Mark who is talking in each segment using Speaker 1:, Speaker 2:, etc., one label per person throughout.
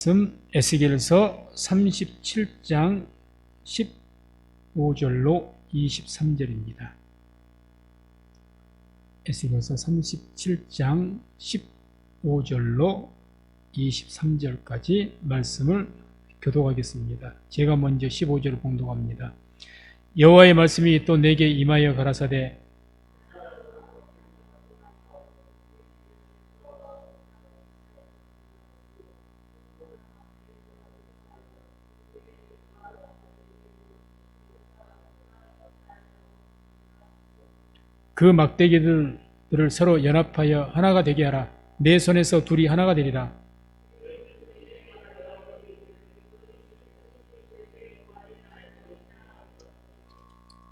Speaker 1: 말씀 에스겔서 37장 15절로 23절입니다. 에스겔서 37장 15절로 23절까지 말씀을 교독하겠습니다. 제가 먼저 15절을 봉독합니다. 여호와의 말씀이 또 내게 임하여 가라사대 그 막대기들을 서로 연합하여 하나가 되게 하라. 내 손에서 둘이 하나가 되리라.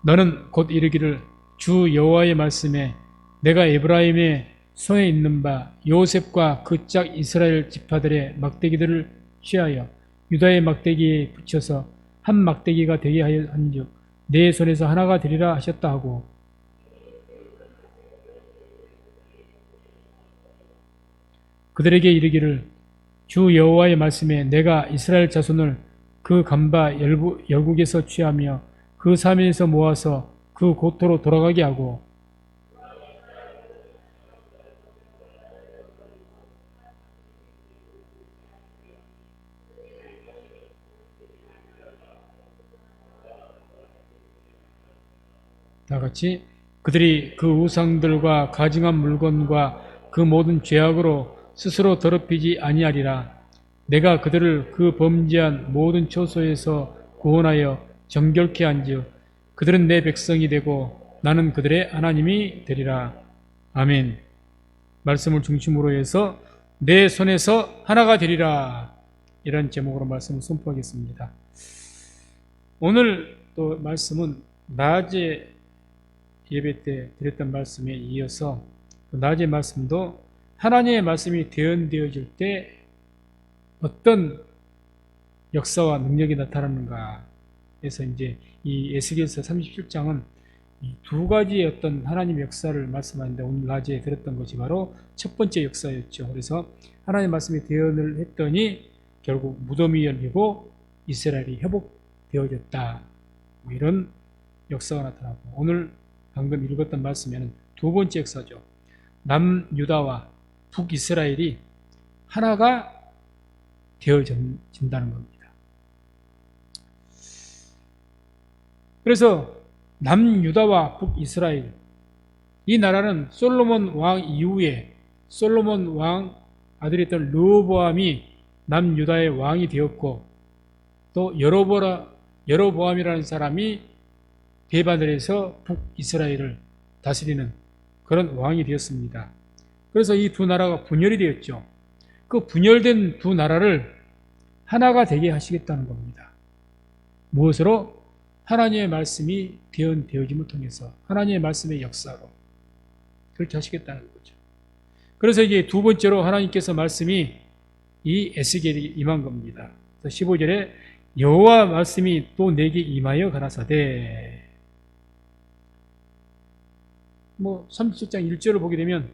Speaker 1: 너는 곧 이르기를 주 여호와의 말씀에 내가 에브라임의 손에 있는 바 요셉과 그 짝 이스라엘 지파들의 막대기들을 취하여 유다의 막대기에 붙여서 한 막대기가 되게 하여 한즉 내 손에서 하나가 되리라 하셨다 하고 그들에게 이르기를 주 여호와의 말씀에 내가 이스라엘 자손을 그 간바 열국에서 취하며 그 사면에서 모아서 그 고토로 돌아가게 하고 다같이 그들이 그 우상들과 가증한 물건과 그 모든 죄악으로 스스로 더럽히지 아니하리라. 내가 그들을 그 범죄한 모든 초소에서 구원하여 정결케 한즉 그들은 내 백성이 되고 나는 그들의 하나님이 되리라. 아멘. 말씀을 중심으로 해서 내 손에서 하나가 되리라. 이런 제목으로 말씀을 선포하겠습니다. 오늘 또 말씀은 낮에 예배 때 드렸던 말씀에 이어서 낮의 말씀도 하나님의 말씀이 대언되어질 때 어떤 역사와 능력이 나타나는가 해서 이제 이 에스겔서 37장은 이 두 가지의 어떤 하나님의 역사를 말씀하는데 오늘 낮에 들었던 것이 바로 첫 번째 역사였죠. 그래서 하나님의 말씀이 대언을 했더니 결국 무덤이 열리고 이스라엘이 회복되어졌다. 뭐 이런 역사가 나타나고 오늘 방금 읽었던 말씀에는 두 번째 역사죠. 남유다와 북이스라엘이 하나가 되어진다는 겁니다. 그래서 남유다와 북이스라엘 이 나라는 솔로몬 왕 이후에 솔로몬 왕 아들이었던 르호보암이 남유다의 왕이 되었고 또 여로보암이라는 사람이 배반을 해서 북이스라엘을 다스리는 그런 왕이 되었습니다. 그래서 이 두 나라가 분열이 되었죠. 그 분열된 두 나라를 하나가 되게 하시겠다는 겁니다. 무엇으로? 하나님의 말씀이 대언되어짐을 통해서 하나님의 말씀의 역사로 그렇게 하시겠다는 거죠. 그래서 이게 두 번째로 하나님께서 말씀이 이 에스겔이 임한 겁니다. 그래서 15절에 여호와 말씀이 또 내게 임하여 가라사대 37장 1절을 보게 되면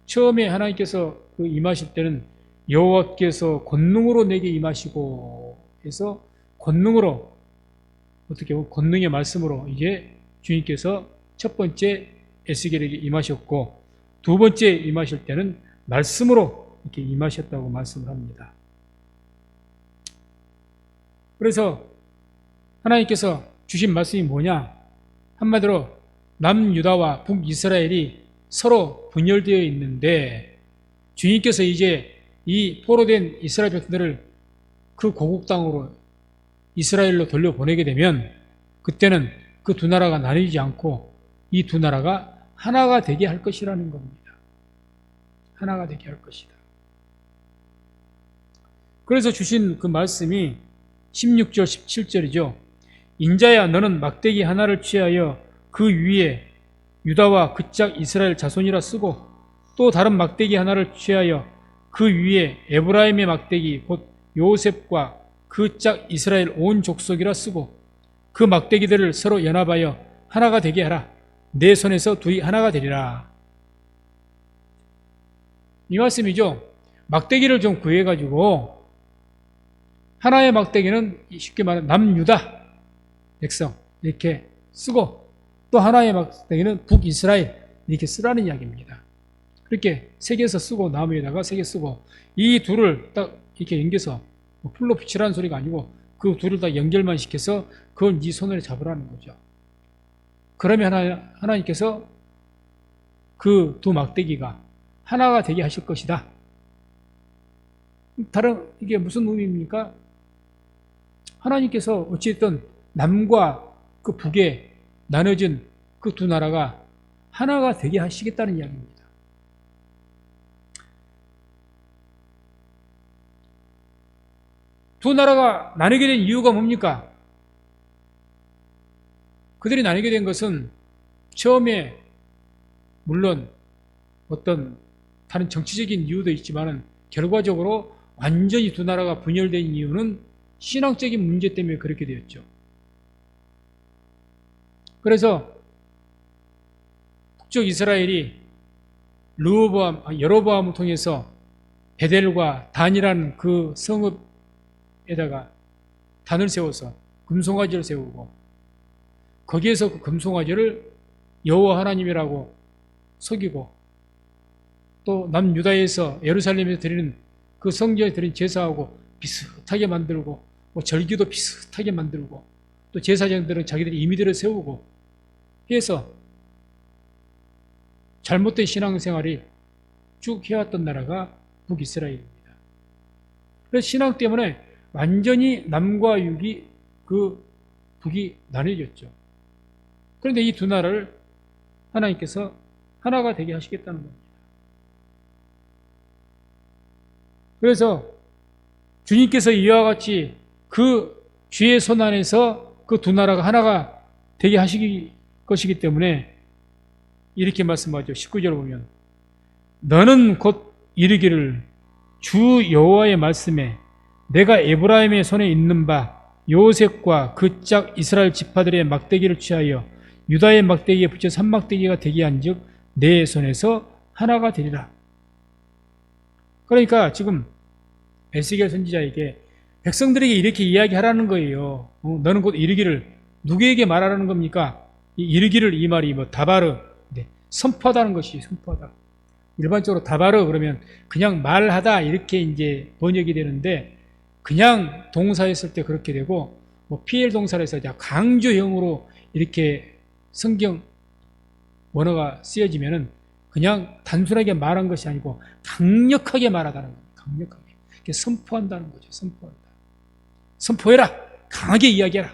Speaker 1: 처음에 하나님께서 그 임하실 때는 여호와께서 권능으로 내게 임하시고 해서 권능으로 어떻게 보면 권능의 말씀으로 이제 주님께서 첫 번째 에스겔에게 임하셨고 두 번째 임하실 때는 말씀으로 이렇게 임하셨다고 말씀을 합니다. 그래서 하나님께서 주신 말씀이 뭐냐? 한마디로 남유다와 북이스라엘이 서로 분열되어 있는데 주님께서 이제 이 포로된 이스라엘 백성들을 그 고국 땅으로 이스라엘로 돌려보내게 되면 그때는 그 두 나라가 나뉘지 않고 이 두 나라가 하나가 되게 할 것이라는 겁니다. 하나가 되게 할 것이다. 그래서 주신 그 말씀이 16절 17절이죠. 인자야 너는 막대기 하나를 취하여 그 위에 유다와 그 짝 이스라엘 자손이라 쓰고 또 다른 막대기 하나를 취하여 그 위에 에브라임의 막대기 곧 요셉과 그 짝 이스라엘 온 족속이라 쓰고 그 막대기들을 서로 연합하여 하나가 되게 하라. 내 손에서 둘이 하나가 되리라. 이 말씀이죠. 막대기를 좀 구해가지고 하나의 막대기는 쉽게 말하면 남유다 백성 이렇게 쓰고, 또 하나의 막대기는 북이스라엘 이렇게 쓰라는 이야기입니다. 그렇게 세 개에서 쓰고 나무에다가 세 개 쓰고, 이 둘을 딱 이렇게 연결해서 풀로 붙이라는 소리가 아니고 그 둘을 다 연결만 시켜서 그걸 네 손으로 잡으라는 거죠. 그러면 하나님께서 그 두 막대기가 하나가 되게 하실 것이다. 이게 무슨 의미입니까? 하나님께서 어찌됐든 남과 그 북에 나눠진 그 두 나라가 하나가 되게 하시겠다는 이야기입니다. 두 나라가 나뉘게 된 이유가 뭡니까? 그들이 나뉘게 된 것은 처음에 물론 어떤 다른 정치적인 이유도 있지만 결과적으로 완전히 두 나라가 분열된 이유는 신앙적인 문제 때문에 그렇게 되었죠. 그래서 북쪽 이스라엘이 여로보암을 통해서 베델과 단이라는 그 성읍에다가 단을 세워서 금송아지를 세우고, 거기에서 그 금송아지를 여호와 하나님이라고 속이고, 또 남유다에서 예루살렘에서 드리는 그 성전에 드린 제사하고 비슷하게 만들고, 뭐 절기도 비슷하게 만들고, 또 제사장들은 자기들의 임의대로 세우고 해서 잘못된 신앙생활이 쭉 해왔던 나라가 북이스라엘입니다. 그래서 신앙 때문에 완전히 남과 육이 그 북이 나뉘어졌죠. 그런데 이 두 나라를 하나님께서 하나가 되게 하시겠다는 겁니다. 그래서 주님께서 이와 같이 그 주의 손 안에서 그 두 나라가 하나가 되게 하실 것이기 때문에 이렇게 말씀하죠. 19절 보면 너는 곧 이르기를 주 여호와의 말씀에 내가 에브라임의 손에 있는 바 요셉과 그 짝 이스라엘 지파들의 막대기를 취하여 유다의 막대기에 붙여 삼막대기가 되게 한즉 내 손에서 하나가 되리라. 그러니까 지금 에스겔 선지자에게 백성들에게 이렇게 이야기하라는 거예요. 너는 곧 이르기를, 누구에게 말하라는 겁니까? 이 이르기를, 이 말이 뭐 다바르, 선포하다는 것이 선포하다. 일반적으로 다바르 그러면 그냥 말하다 이렇게 이제 번역이 되는데, 그냥 동사했을 때 그렇게 되고, 뭐 PL 동사를 해서 강조형으로 이렇게 성경 원어가 쓰여지면은 그냥 단순하게 말한 것이 아니고 강력하게 말하다는 거예요. 강력하게. 이렇게 선포한다는 거죠. 선포한다. 선포해라. 강하게 이야기해라.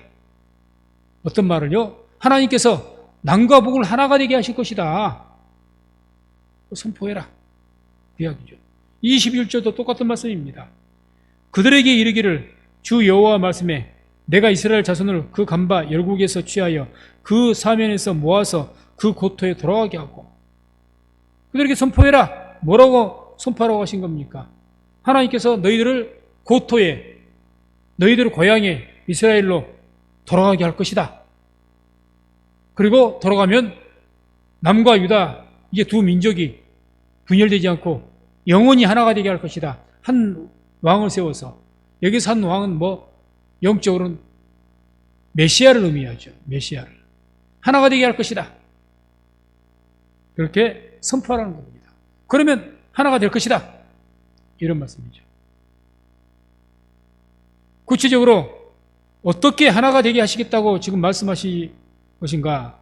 Speaker 1: 어떤 말을요? 하나님께서 남과 북을 하나가 되게 하실 것이다. 선포해라. 그 이야기죠. 21절도 똑같은 말씀입니다. 그들에게 이르기를 주 여호와 말씀에 내가 이스라엘 자손을 그 간바 열국에서 취하여 그 사면에서 모아서 그 고토에 돌아가게 하고. 그들에게 선포해라. 뭐라고 선포하라고 하신 겁니까? 하나님께서 너희들을 고토에, 너희들을 고향에 이스라엘로 돌아가게 할 것이다. 그리고 돌아가면 남과 유다, 이게 두 민족이 분열되지 않고 영원히 하나가 되게 할 것이다. 한 왕을 세워서, 여기서 한 왕은 뭐 영적으로는 메시아를 의미하죠. 메시아를. 하나가 되게 할 것이다. 그렇게 선포하라는 겁니다. 그러면 하나가 될 것이다. 이런 말씀이죠. 구체적으로 어떻게 하나가 되게 하시겠다고 지금 말씀하실 것인가?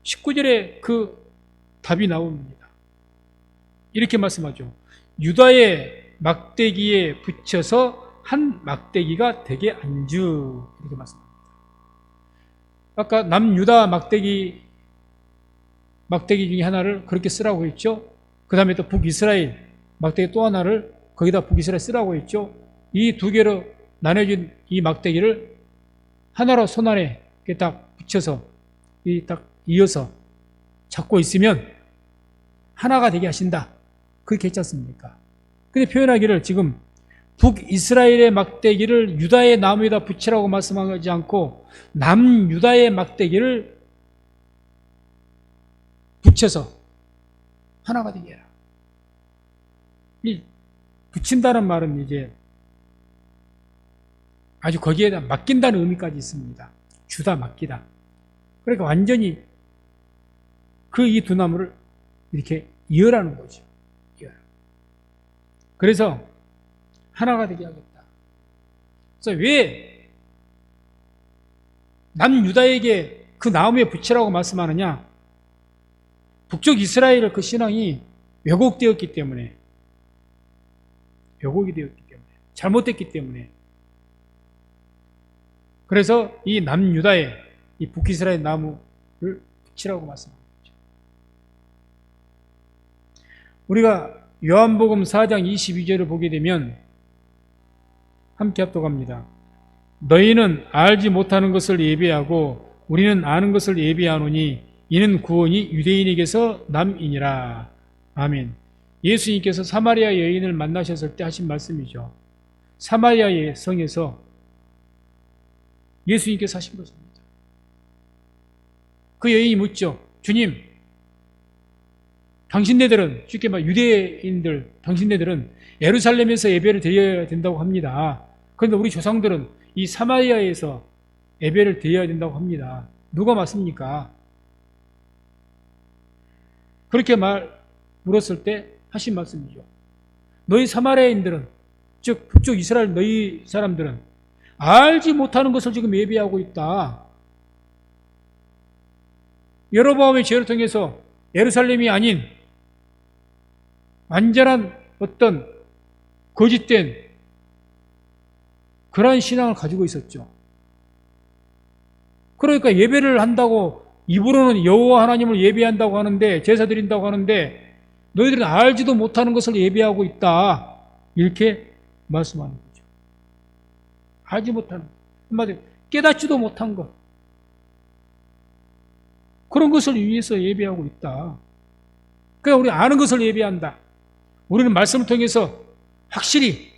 Speaker 1: 19절에 그 답이 나옵니다. 이렇게 말씀하죠. 유다의 막대기에 붙여서 한 막대기가 되게 안주. 이렇게 말씀합니다. 아까 남유다 막대기 중에 하나를 그렇게 쓰라고 했죠. 그 다음에 또 북이스라엘 막대기 또 하나를 거기다 북이스라엘 쓰라고 했죠. 이 두 개로 나눠진 이 막대기를 하나로 손 안에 딱 붙여서 딱 이어서 잡고 있으면 하나가 되게 하신다. 그렇게 했지 않습니까? 근데 표현하기를 지금 북이스라엘의 막대기를 유다의 나무에다 붙이라고 말씀하지 않고 남유다의 막대기를 붙여서 하나가 되게 해라. 이 붙인다는 말은 이제 아주 거기에다 맡긴다는 의미까지 있습니다. 주다 맡기다. 그러니까 완전히 그 이 두 나무를 이렇게 이어라는 거죠. 그래서 하나가 되게 하겠다. 그래서 왜 남유다에게 그 나무에 붙이라고 말씀하느냐? 북쪽 이스라엘 그 신앙이 왜곡되었기 때문에, 왜곡이 되었기 때문에, 잘못됐기 때문에. 그래서 이 남유다에 이 북이스라엘 나무를 붙이라고 말씀합니다. 우리가 요한복음 4장 22절을 보게 되면 함께 합독합니다. 너희는 알지 못하는 것을 예비하고 우리는 아는 것을 예비하노니 이는 구원이 유대인에게서 남이니라. 아멘. 예수님께서 사마리아 여인을 만나셨을 때 하신 말씀이죠. 사마리아의 성에서 예수님께서 하신 것입니다. 그 여인이 묻죠. 주님, 당신네들은, 쉽게 말 유대인들, 당신네들은 예루살렘에서 예배를 드려야 된다고 합니다. 그런데 우리 조상들은 이 사마리아에서 예배를 드려야 된다고 합니다. 누가 맞습니까? 그렇게 물었을 때 하신 말씀이죠. 너희 사마리아인들은, 즉 북쪽 이스라엘 너희 사람들은 알지 못하는 것을 지금 예배하고 있다. 여로보암의 죄를 통해서 예루살렘이 아닌 완전한 어떤 거짓된 그러한 신앙을 가지고 있었죠. 그러니까 예배를 한다고 입으로는 여호와 하나님을 예배한다고 하는데, 제사 드린다고 하는데 너희들은 알지도 못하는 것을 예배하고 있다. 이렇게 말씀하는 거죠. 알지 못하는, 한마디로 깨닫지도 못한 것, 그런 것을 위해서 예배하고 있다. 그러니까 우리 아는 것을 예배한다. 우리는 말씀을 통해서 확실히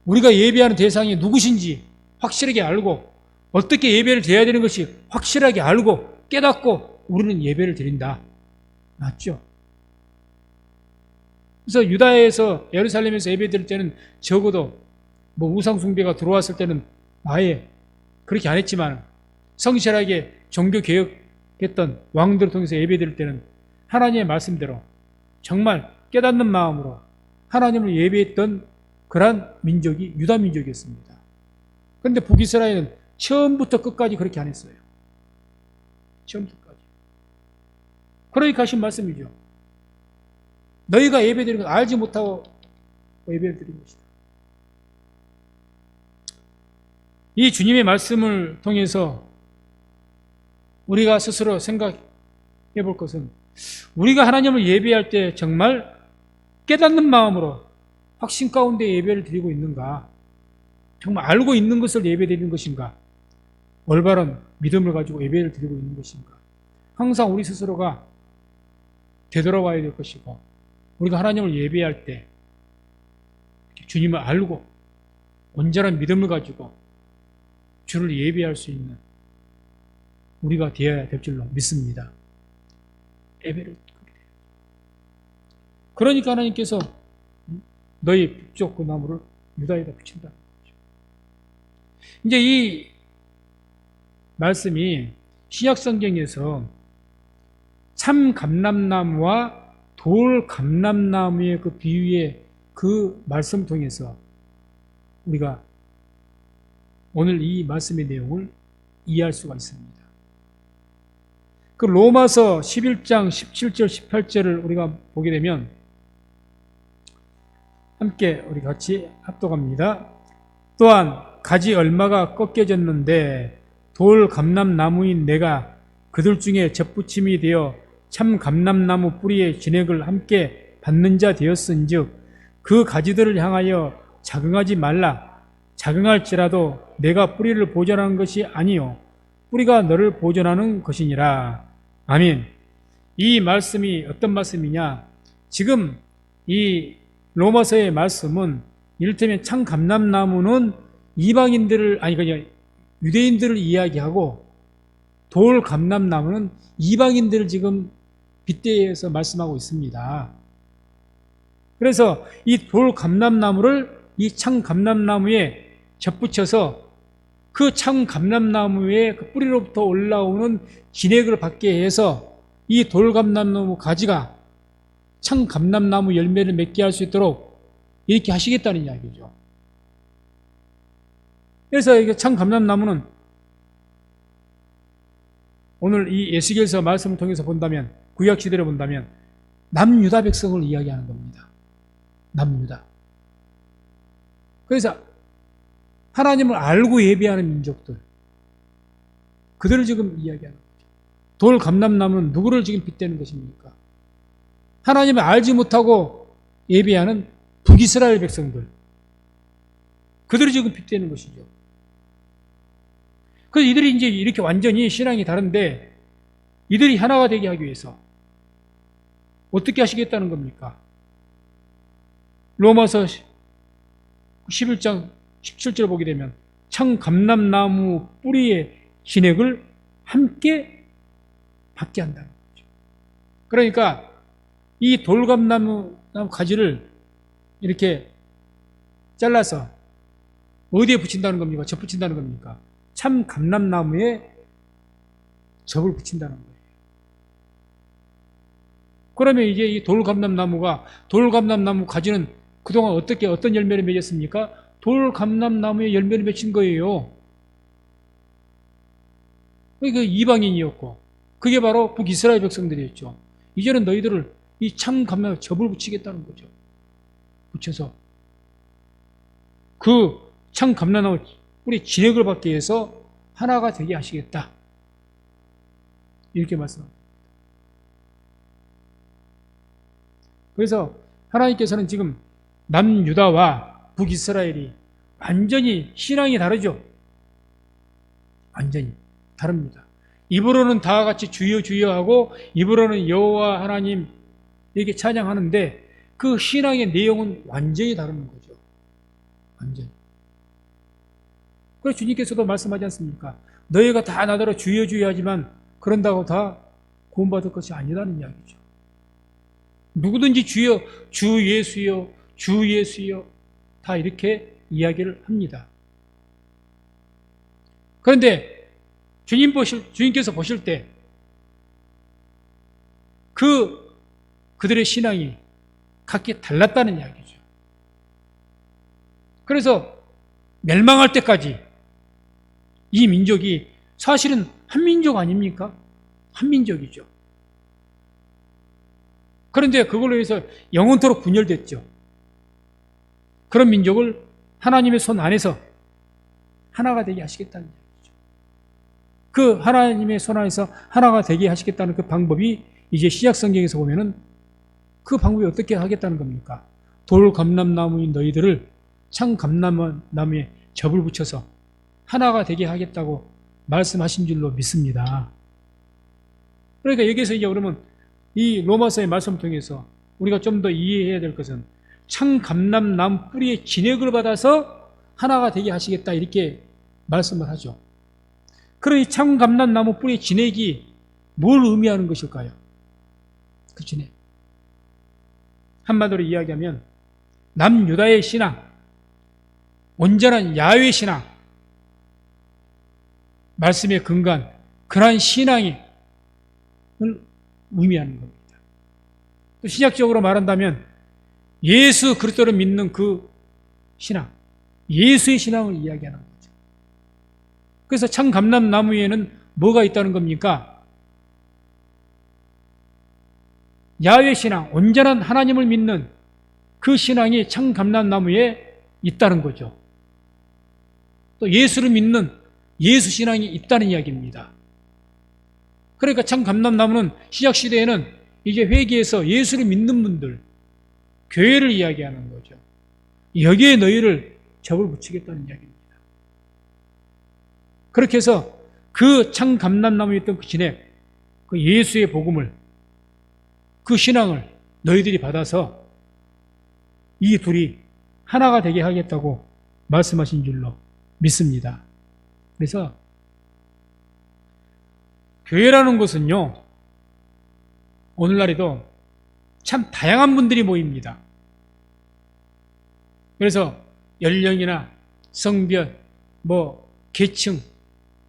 Speaker 1: 우리가 예배하는 대상이 누구신지 확실하게 알고, 어떻게 예배를 드려야 되는 것이 확실하게 알고 깨닫고 우리는 예배를 드린다. 맞죠? 그래서 유다에서, 예루살렘에서 예배 드릴 때는 적어도 우상 숭배가 들어왔을 때는 아예 그렇게 안 했지만, 성실하게 종교 개혁했던 왕들을 통해서 예배 드릴 때는 하나님의 말씀대로 정말 깨닫는 마음으로 하나님을 예배했던 그러한 민족이 유다 민족이었습니다. 그런데 북이스라엘은 처음부터 끝까지 그렇게 안 했어요. 처음부터 끝까지. 그러니까 하신 말씀이죠. 너희가 예배드리는 걸 알지 못하고 예배를 드린 것이다. 이 주님의 말씀을 통해서 우리가 스스로 생각해 볼 것은, 우리가 하나님을 예배할 때 정말 깨닫는 마음으로 확신 가운데 예배를 드리고 있는가? 정말 알고 있는 것을 예배 드리는 것인가? 올바른 믿음을 가지고 예배를 드리고 있는 것인가? 항상 우리 스스로가 되돌아와야 될 것이고, 우리가 하나님을 예배할 때 주님을 알고 온전한 믿음을 가지고 주를 예배할 수 있는 우리가 되어야 될 줄로 믿습니다. 예배를. 그러니까 하나님께서 너희 북쪽 그 나무를 유다에다 붙인다. 이제 이 말씀이 신약 성경에서 참 감람나무와 돌 감람나무의 그 비유의 그 말씀 통해서 우리가 오늘 이 말씀의 내용을 이해할 수가 있습니다. 그 로마서 11장 17절 18절을 우리가 보게 되면 함께 우리 같이 합독합니다. 또한 가지 얼마가 꺾여졌는데 돌 감람나무인 내가 그들 중에 접붙임이 되어 참 감람나무 뿌리의 진액을 함께 받는 자 되었은즉 그 가지들을 향하여 자긍하지 말라. 자긍할지라도 내가 뿌리를 보존하는 것이 아니요 뿌리가 너를 보존하는 것이니라. 아멘. 이 말씀이 어떤 말씀이냐? 지금 이 로마서의 말씀은 이를테면 참 감람나무는 이방인들을, 아니 그냥 유대인들을 이야기하고, 돌 감람나무는 이방인들을 지금 빗대어서 말씀하고 있습니다. 그래서 이 돌 감람나무를 이 참감람나무에 접붙여서 그 참감람나무의 그 뿌리로부터 올라오는 진액을 받게 해서 이 돌감람나무 가지가 참감람나무 열매를 맺게 할 수 있도록 이렇게 하시겠다는 이야기죠. 그래서 이게 참감람나무는 오늘 이 에스겔서 말씀을 통해서 본다면, 구약시대를 본다면 남유다 백성을 이야기하는 겁니다. 남유다. 그래서 하나님을 알고 예배하는 민족들, 그들을 지금 이야기하는 거죠. 돌감람나무는 누구를 지금 빗대는 것입니까? 하나님을 알지 못하고 예배하는 북이스라엘 백성들, 그들을 지금 빗대는 것이죠. 그래서 이들이 이제 이렇게 완전히 신앙이 다른데, 이들이 하나가 되게 하기 위해서 어떻게 하시겠다는 겁니까? 로마서 11장 17절 보게 되면 참감람나무 뿌리의 진액을 함께 받게 한다는 거죠. 그러니까 이 돌감나무 가지를 이렇게 잘라서 어디에 붙인다는 겁니까? 접 붙인다는 겁니까? 참감람나무에 접을 붙인다는 거예요. 그러면 이제 이 돌감람나무 가지는 그동안 어떤 열매를 맺었습니까? 돌감람나무에 열매를 맺힌 거예요. 그게 이방인이었고, 그게 바로 북이스라엘 백성들이었죠. 이제는 너희들을 이 참감람나무에 접을 붙이겠다는 거죠. 붙여서 그 참감람나무 우리 진액을 받기 위해서 하나가 되게 하시겠다. 이렇게 말씀합니다. 그래서 하나님께서는 지금 남유다와 북이스라엘이 완전히 신앙이 다르죠. 완전히 다릅니다. 입으로는 다 같이 주여 주여 하고 입으로는 여호와 하나님 이렇게 찬양하는데 그 신앙의 내용은 완전히 다른 거죠. 완전히. 그래서 주님께서도 말씀하지 않습니까? 너희가 다 나더러 주여 주여 하지만 그런다고 다 구원받을 것이 아니라는 이야기죠. 누구든지 주여, 주 예수여, 주 예수여 다 이렇게 이야기를 합니다. 그런데 주님께서 보실 때 그들의 신앙이 각기 달랐다는 이야기죠. 그래서 멸망할 때까지 이 민족이 사실은 한 민족 아닙니까? 한 민족이죠. 그런데 그걸로 해서 영원토록 분열됐죠. 그런 민족을 하나님의 손 안에서 하나가 되게 하시겠다는 얘기죠. 그 하나님의 손 안에서 하나가 되게 하시겠다는 그 방법이 이제 신약 성경에서 보면은 그 방법이 어떻게 하겠다는 겁니까? 돌감람나무인 너희들을 참감람나무에 접을 붙여서 하나가 되게 하겠다고 말씀하신 줄로 믿습니다. 그러니까 여기서 이제 그러면 이 로마서의 말씀을 통해서 우리가 좀 더 이해해야 될 것은 참감람나무 뿌리의 진액을 받아서 하나가 되게 하시겠다 이렇게 말씀을 하죠. 그럼 이 참감람나무 뿌리의 진액이 뭘 의미하는 것일까요? 그 진액. 한마디로 이야기하면 남유다의 신앙, 온전한 야훼 신앙, 말씀에 근거한 그러한 신앙을 의미하는 겁니다. 또 신약적으로 말한다면 예수 그리스도를 믿는 그 신앙, 예수의 신앙을 이야기하는 거죠. 그래서 참감람나무에는 뭐가 있다는 겁니까? 야훼 신앙, 온전한 하나님을 믿는 그 신앙이 참감람나무에 있다는 거죠. 또 예수를 믿는 예수 신앙이 있다는 이야기입니다. 그러니까 참감람나무는 신약시대에는 이제 회개해서 예수를 믿는 분들, 교회를 이야기하는 거죠. 여기에 너희를 접을 붙이겠다는 이야기입니다. 그렇게 해서 그 참감람나무에 있던 그 진액, 그 예수의 복음을, 그 신앙을 너희들이 받아서 이 둘이 하나가 되게 하겠다고 말씀하신 줄로 믿습니다. 그래서 교회라는 것은요, 오늘날에도 참 다양한 분들이 모입니다. 그래서 연령이나 성별, 계층,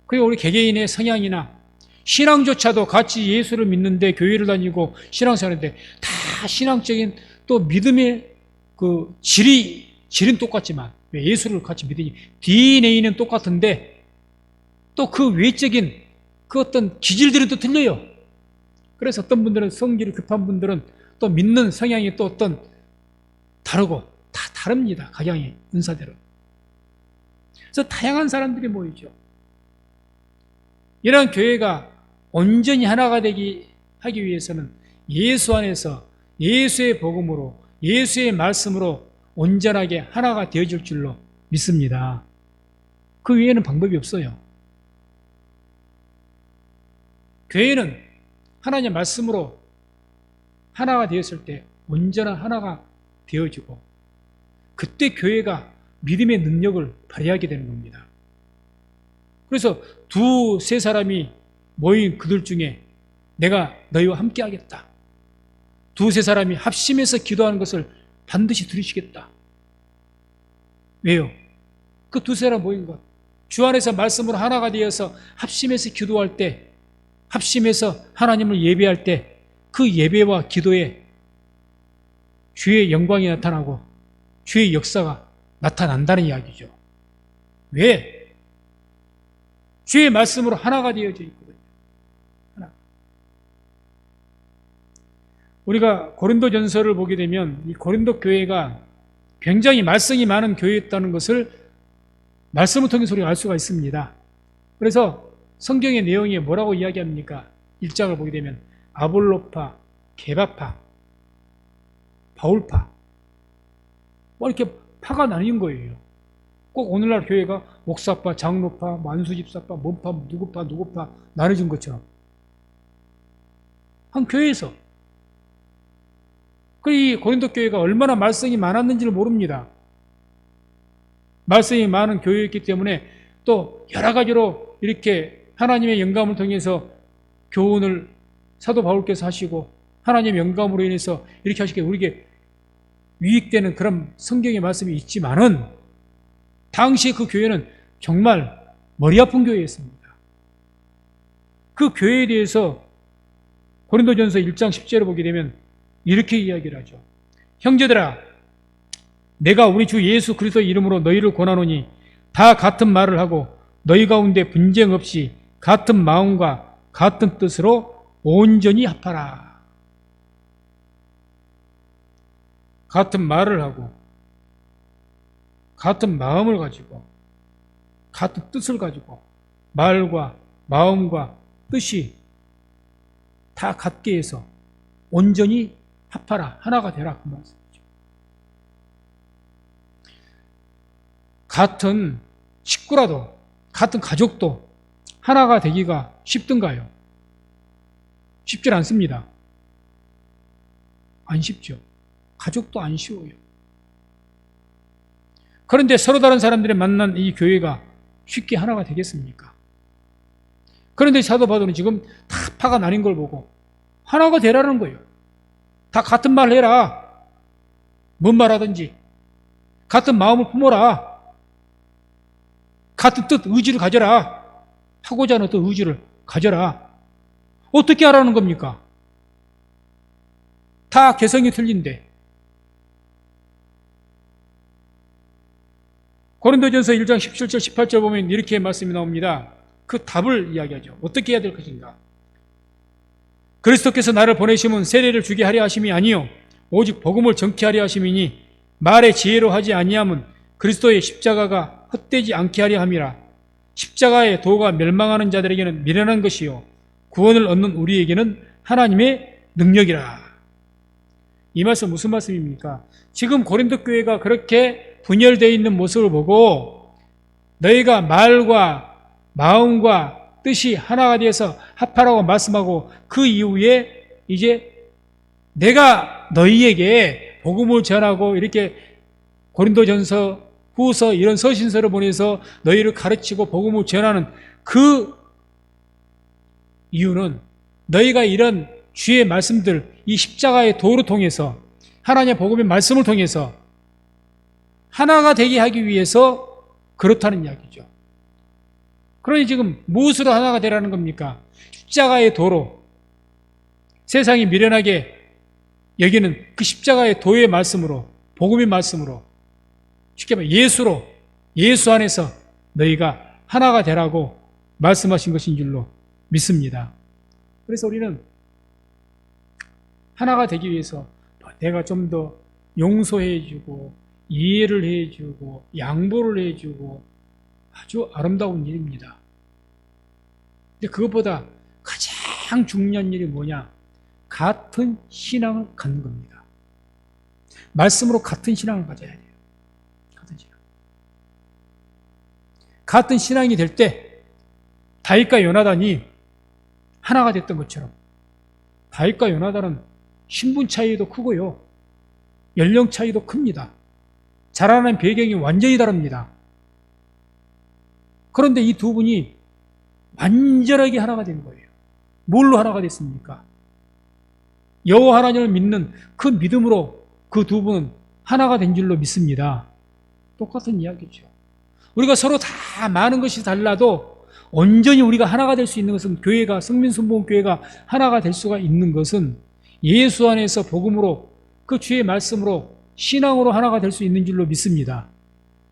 Speaker 1: 그리고 우리 개개인의 성향이나 신앙조차도 같이 예수를 믿는데 교회를 다니고 신앙생활하는데 다 신앙적인 또 믿음의 그 질은 똑같지만 왜 예수를 같이 믿으니 DNA는 똑같은데 또 그 외적인 그 어떤 기질들은 또 틀려요. 그래서 어떤 분들은 성질이 급한 분들은 또 믿는 성향이 또 어떤 다르고 다 다릅니다. 각양의 은사대로. 그래서 다양한 사람들이 모이죠. 이런 교회가 온전히 하나가 하기 위해서는 예수 안에서 예수의 복음으로 예수의 말씀으로 온전하게 하나가 되어질 줄로 믿습니다. 그 외에는 방법이 없어요. 교회는 하나님의 말씀으로 하나가 되었을 때 온전한 하나가 되어지고 그때 교회가 믿음의 능력을 발휘하게 되는 겁니다. 그래서 두세 사람이 모인 그들 중에 내가 너희와 함께 하겠다. 두세 사람이 합심해서 기도하는 것을 반드시 들으시겠다. 왜요? 그 두세 사람 모인 것. 주 안에서 말씀으로 하나가 되어서 합심해서 기도할 때, 합심해서 하나님을 예배할 때 그 예배와 기도에 주의 영광이 나타나고 주의 역사가 나타난다는 이야기죠. 왜? 주의 말씀으로 하나가 되어져 있거든요. 하나. 우리가 고린도전서를 보게 되면 이 고린도 교회가 굉장히 말씀이 많은 교회였다는 것을 말씀을 통해서 우리가 알 수가 있습니다. 그래서 성경의 내용이 뭐라고 이야기합니까? 1장을 보게 되면 아볼로파, 게바파, 바울파 이렇게 파가 나뉜 거예요. 꼭 오늘날 교회가 목사파, 장로파, 만수집사파, 뭔파, 누구파 나눠진 것처럼 한 교회에서 이 고린도 교회가 얼마나 말씀이 많았는지를 모릅니다. 말씀이 많은 교회였기 때문에 또 여러 가지로 이렇게 하나님의 영감을 통해서 교훈을 사도 바울께서 하시고 하나님의 영감으로 인해서 이렇게 하시게 우리에게 유익되는 그런 성경의 말씀이 있지만은 당시 그 교회는 정말 머리 아픈 교회였습니다. 그 교회에 대해서 고린도전서 1장 10절을 보게 되면 이렇게 이야기를 하죠. 형제들아, 내가 우리 주 예수 그리스도의 이름으로 너희를 권하노니 다 같은 말을 하고 너희 가운데 분쟁 없이 같은 마음과 같은 뜻으로 온전히 합하라. 같은 말을 하고 같은 마음을 가지고 같은 뜻을 가지고 말과 마음과 뜻이 다 같게 해서 온전히 합하라. 하나가 되라. 그 말씀이죠. 같은 식구라도 같은 가족도 하나가 되기가 쉽던가요? 쉽지 않습니다. 안 쉽죠. 가족도 안 쉬워요. 그런데 서로 다른 사람들이 만난 이 교회가 쉽게 하나가 되겠습니까? 그런데 사도 바울은 지금 다 파가 나뉜 걸 보고 하나가 되라는 거예요. 다 같은 말 해라. 뭔 말하든지 같은 마음을 품어라. 같은 뜻, 의지를 가져라. 하고자 하는 어떤 의지를 가져라. 어떻게 하라는 겁니까? 다 개성이 틀린데. 고린도전서 1장 17절 18절 보면 이렇게 말씀이 나옵니다. 그 답을 이야기하죠. 어떻게 해야 될 것인가? 그리스도께서 나를 보내심은 세례를 주게 하려 하심이 아니요 오직 복음을 전케 하려 하심이니 말의 지혜로 하지 아니함은 그리스도의 십자가가 헛되지 않게 하려 함이라. 십자가의 도가 멸망하는 자들에게는 미련한 것이요 구원을 얻는 우리에게는 하나님의 능력이라. 이 말씀 무슨 말씀입니까? 지금 고린도 교회가 그렇게 분열되어 있는 모습을 보고 너희가 말과 마음과 뜻이 하나가 되어서 합하라고 말씀하고 그 이후에 이제 내가 너희에게 복음을 전하고 이렇게 고린도전서, 후서 이런 서신서를 보내서 너희를 가르치고 복음을 전하는 그 이유는 너희가 이런 주의 말씀들, 이 십자가의 도를 통해서 하나님의 복음의 말씀을 통해서 하나가 되게 하기 위해서 그렇다는 이야기죠. 그러니 지금 무엇으로 하나가 되라는 겁니까? 십자가의 도로, 세상이 미련하게 여기는 그 십자가의 도의 말씀으로, 복음의 말씀으로, 쉽게 말해 예수로, 예수 안에서 너희가 하나가 되라고 말씀하신 것인 줄로 믿습니다. 그래서 우리는 하나가 되기 위해서 내가 좀 더 용서해주고 이해를 해주고 양보를 해주고 아주 아름다운 일입니다. 근데 그것보다 가장 중요한 일이 뭐냐? 같은 신앙을 갖는 겁니다. 말씀으로 같은 신앙을 가져야 돼요. 같은 신앙. 같은 신앙이 될 때 다윗과 요나단이 하나가 됐던 것처럼 다윗과 요나단은 신분 차이도 크고요. 연령 차이도 큽니다. 자라나는 배경이 완전히 다릅니다. 그런데 이 두 분이 완전하게 하나가 된 거예요. 뭘로 하나가 됐습니까? 여호와 하나님을 믿는 그 믿음으로 그 두 분은 하나가 된 줄로 믿습니다. 똑같은 이야기죠. 우리가 서로 다 많은 것이 달라도 온전히 우리가 하나가 될 수 있는 것은 교회가, 성민순복음교회가 하나가 될 수가 있는 것은 예수 안에서 복음으로 그 주의 말씀으로 신앙으로 하나가 될 수 있는 줄로 믿습니다.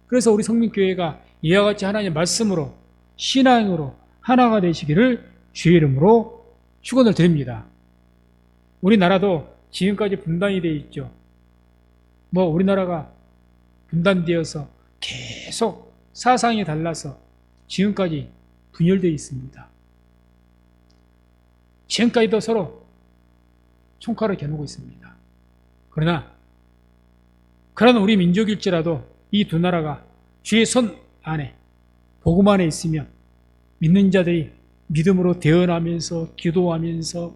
Speaker 1: 그래서 우리 성민교회가 이와 같이 하나님의 말씀으로 신앙으로 하나가 되시기를 주의 이름으로 축원을 드립니다. 우리나라도 지금까지 분단이 되어 있죠. 우리나라가 분단되어서 계속 사상이 달라서 지금까지 분열되어 있습니다. 지금까지도 서로 총칼을 겨누고 있습니다. 그러나 그런 우리 민족일지라도 이 두 나라가 주의 손 안에 복음 안에 있으면 믿는 자들이 믿음으로 대언하면서 기도하면서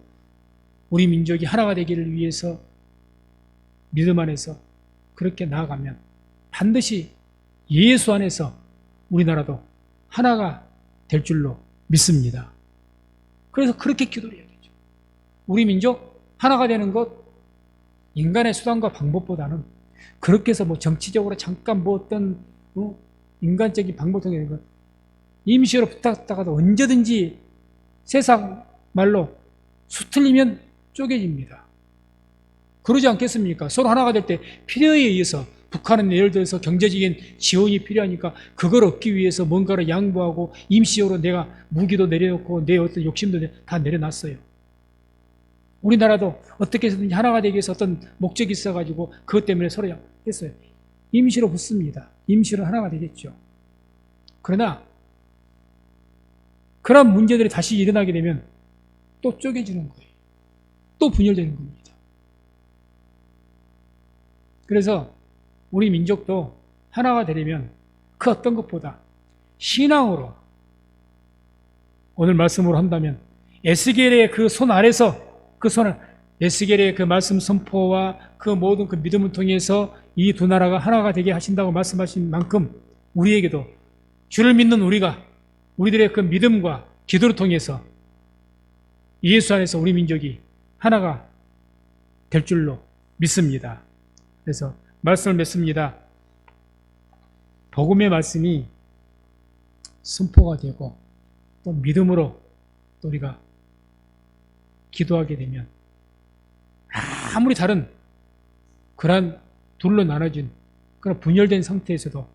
Speaker 1: 우리 민족이 하나가 되기를 위해서 믿음 안에서 그렇게 나아가면 반드시 예수 안에서 우리나라도 하나가 될 줄로 믿습니다. 그래서 그렇게 기도를 해야 되죠. 우리 민족 하나가 되는 것 인간의 수단과 방법보다는 그렇게 해서 정치적으로 잠깐 어떤 인간적인 방법 통해 되는 것 임시로 부탁하다가도 언제든지 세상 말로 수틀리면 쪼개집니다. 그러지 않겠습니까? 서로 하나가 될 때 필요에 의해서 북한은 예를 들어서 경제적인 지원이 필요하니까 그걸 얻기 위해서 뭔가를 양보하고 임시적으로 내가 무기도 내려놓고 내 어떤 욕심도 다 내려놨어요. 우리나라도 어떻게 해서든지 하나가 되기 위해서 어떤 목적이 있어가지고 그것 때문에 서로 했어요. 임시로 붙습니다. 임시로 하나가 되겠죠. 그러나 그런 문제들이 다시 일어나게 되면 또 쪼개지는 거예요. 또 분열되는 겁니다. 그래서 우리 민족도 하나가 되려면 그 어떤 것보다 신앙으로 오늘 말씀으로 한다면 에스겔의 그 손 아래서 그 손을 에스겔의 그 말씀 선포와 그 모든 그 믿음을 통해서 이 두 나라가 하나가 되게 하신다고 말씀하신 만큼 우리에게도 주를 믿는 우리들의 그 믿음과 기도를 통해서 예수 안에서 우리 민족이 하나가 될 줄로 믿습니다. 그래서 말씀을 맺습니다. 복음의 말씀이 선포가 되고 또 믿음으로 또 우리가 기도하게 되면 아무리 다른 그러한 둘로 나눠진 그런 분열된 상태에서도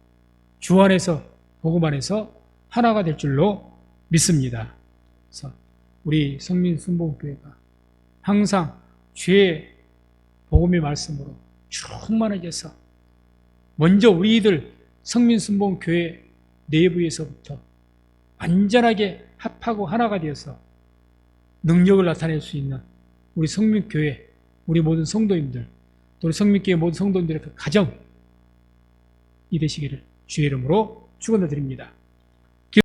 Speaker 1: 주 안에서 복음 안에서 하나가 될 줄로 믿습니다. 그래서 우리 성민순복음교회가 항상 주의 복음의 말씀으로 충만해져서 먼저 우리들 성민순복음교회 내부에서부터 완전하게 합하고 하나가 되어서 능력을 나타낼 수 있는 우리 성민교회, 우리 모든 성도님들, 또 우리 성민교회 모든 성도님들의 그 가정이 되시기를 주의 이름으로 축원을 드립니다.